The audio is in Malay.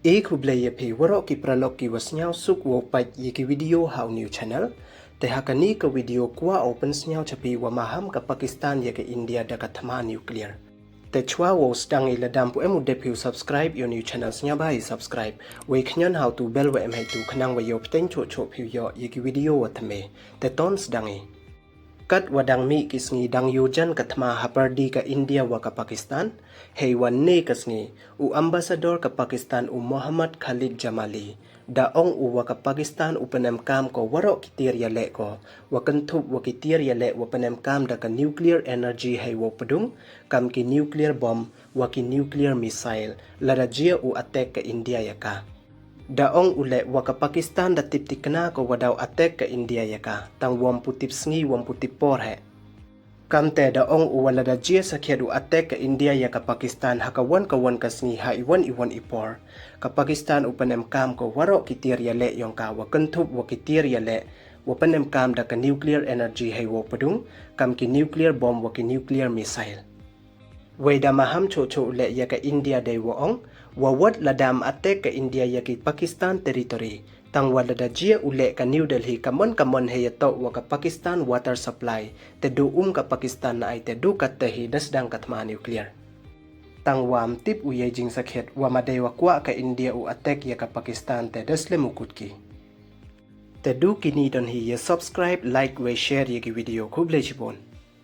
एक हुबले पे वरो की प्रलोक की वस्न्याव सुक वो पाइट ये की वीडियो हाउ न्यू चैनल ते hakani ka video kwa open snyau chapi wa maham ka Pakistan ye ka India da ka Thma nuclear te chwa wo stang ila dampu emu depu subscribe your new channel snya bai subscribe we knyan how to bell wa em hai tu khnang wa yo pten cho cho phu yo ye ki video wa thme te ton sdangi kat wadang mi kisngi dang yujan ka Thma hapardi ka India wa ka Pakistan hei wan ne kasngi u ambassador ka Pakistan u Muhammad Khalid Jamali da ong u wa ka Pakistan u penem kam ko waro kitir ya le ko wa kantup wa kitir ya le wa penem kam da ka nuclear energy hei wo pedung kam ki nuclear bomb wa ki nuclear missile lara jia u attack ka India ya ka daong ule waka Pakistan da tip tikna ko wadaw attack ka India yaka tang wam putip sngi wam putip por he kamte daong uwala da jia sakhedu attack ka India yaka Pakistan haka wan ka sngi ha iwan ipor ka Pakistan upanem kam ko waro kitir ya le yong ka wakanthup wakitir ya le wapanem kam da ka nuclear energy hay wo padung kam ki nuclear bomb wa ki nuclear missile Weda maham cho le yaka India day woong wawat ladam attack ka India yaki Pakistan territory tang walada jia ule ka New Delhi kamon heyato wa ka Pakistan water supply te du ka Pakistan na ay te du kat tehi dasdang ka Thma nuclear tang wam tip uye jing sakhet wa maday wa kwa ka India u attack yaka Pakistan te dasle mukutki te du kini don hi ye subscribe like we share yaki video khuble chibon